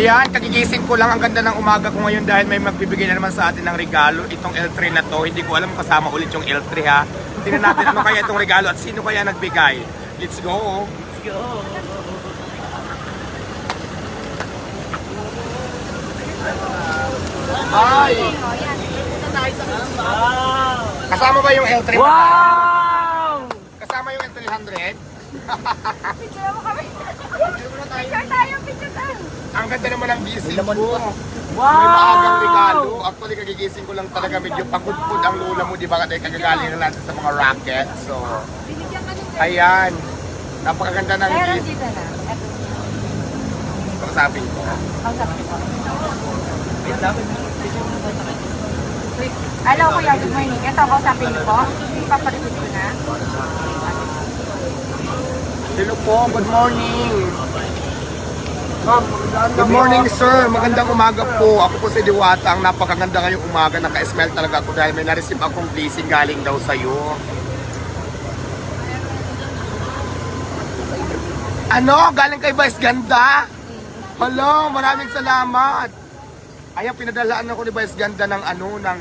Ayan, kagigising ko lang. Ang ganda ng umaga ko ngayon dahil may magbibigay na naman sa atin ng regalo. Itong L3 na to, hindi ko alam kasama ulit yung L3 ha. Tingnan natin ano kaya itong regalo at sino kaya nagbigay. Let's go! Let's go! Ay! Wow! Kasama ba yung L3? Wow! Kasama yung L300? Picture mo kami. Picture tayo, picture tayo. Ang ganda naman ng gising ko. Wow! May maagang regalo. Actually, kagigising ko lang talaga medyo pagkudpud ang lula mo, di ba? Kasi kagagaling na natin sa mga racket. So, Binigyan ka ng ayan. Napakaganda ng meron gift. dito na. Eto. Kausapin ko. Kausapin ko. Hello kuya, good morning. Ito, kausapin niyo po. Ipapareceive ko na. Hello po, good morning. Good morning sir, magandang umaga po. Ako po si Diwata, ang napakaganda ngayong umaga. Naka-smile talaga ako dahil may na-receive akong blessing galing daw sa'yo. Ano? Galing kay Vice Ganda? Hello, maraming salamat. Ayan, pinadalaan ako ni Vice Ganda ng ng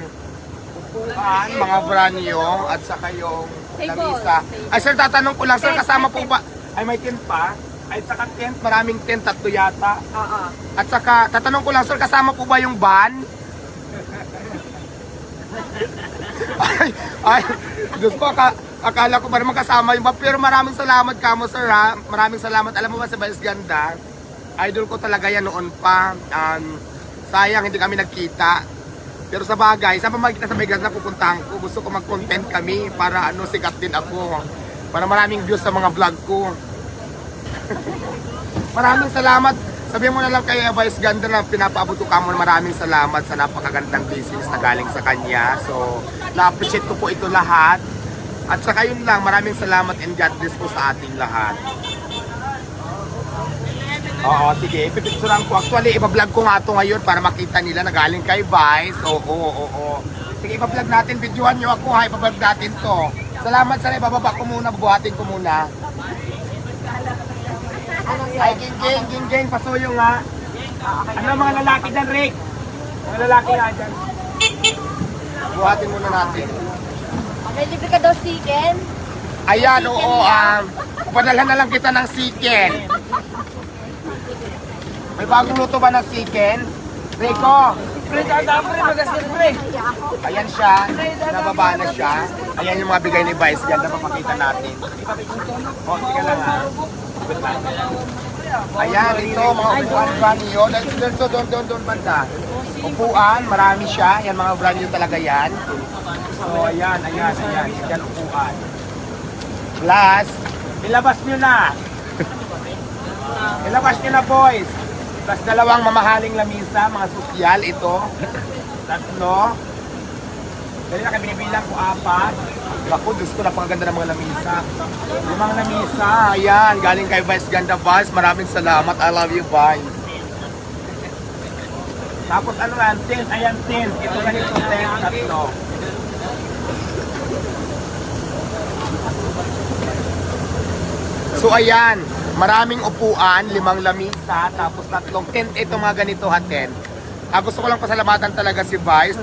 upuan, mga branyo, at saka yung lamisa. Ay sir, tatanong ko lang, sir, kasama po ba? Ay, may tent pa? Ay, saka tent, maraming tent, 3 yata. Oo. At saka, tatanong ko lang, sir, kasama po ba yung van? ay, Diyos ko, akala ko ba naman kasama yung van? Pero maraming salamat kamo, sir, ha? Maraming salamat. Alam mo ba, sa Vice Ganda, idol ko talaga yan noon pa. Sayang, hindi kami nagkita. Pero sa bagay, sa pamagkita sa Vice Ganda pupuntahan ko, gusto ko mag-content kami para sikat din ako. Para maraming views sa mga vlog ko. Maraming salamat. Sabihin mo na lang kay Vice Ganda na pinapaabot ko kamo. Maraming salamat sa napakagandang business na galing sa kanya. So, na-appreciate ko po ito lahat. At saka yun lang, maraming salamat and God bless po sa ating lahat. Oo, sige, ipipicturean ko. Actually, iba-vlog ko nga ito ngayon para makita nila na galing kay Vice. Oo. Sige, iba-vlog natin. Videohan nyo ako ha, iba-vlog natin to. Salamat sa ibababa ko muna, buhatin ko muna. Ay, ging, pasuyo nga. Ano mga lalaki dyan, Rick? Mga lalaki nga dyan. Buhatin muna natin. May libre ka daw chicken? Ayan, oo, padalhan na lang kita ng chicken. May bagong luto ba ng chicken? Rico, ayan siya, nababa na siya. Ayan yung mga bigay ni Vice, ganda papakita natin. O, sige lang ha. Ayan, ito, mga upuan brand new. Doon, banda. Upuan, marami siya. Yan, mga brand new talaga yan. So, ayan. Yan, upuan. Plus, ilabas nyo na. Ilabas nyo na, boys. Plus, 2 mamahaling lamisa, mga sosyal, ito. 3. Dali na, binibilang ko 4. Naku, Diyos ko, napakaganda ng mga lamisa. 5 lamisa, ayan, galing kay Vice Ganda Vice. Maraming salamat, I love you, Vice. Tapos ano yan, tent, ayan, tent. Ito ganito, tent, 3. So ayan, maraming upuan, 5 lamisa, tapos 3 tent. Ito mga ganito ha, tent. Gusto ko lang pasalamatan talaga si Vice,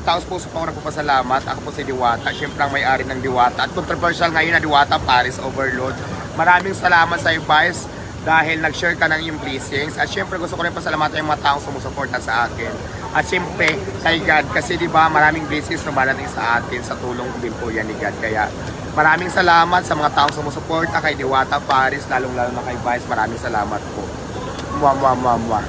taos puso po ako nagpapasalamat. Ako po si Diwata, syempre ang may-ari ng Diwata. At controversial ngayon na Diwata Paris Overload. Maraming salamat sa Vice dahil nag-share ka ng iyong blessings. At syempre gusto ko rin pasalamatan yung mga taong sumusuporta sa akin. At syempre kay God, kasi di ba maraming blessings na marating sa atin, sa tulong din po yan ni God. Kaya maraming salamat sa mga taong sumusuporta kay Diwata Paris, lalong-lalo na kay Vice. Maraming salamat po. Mwah.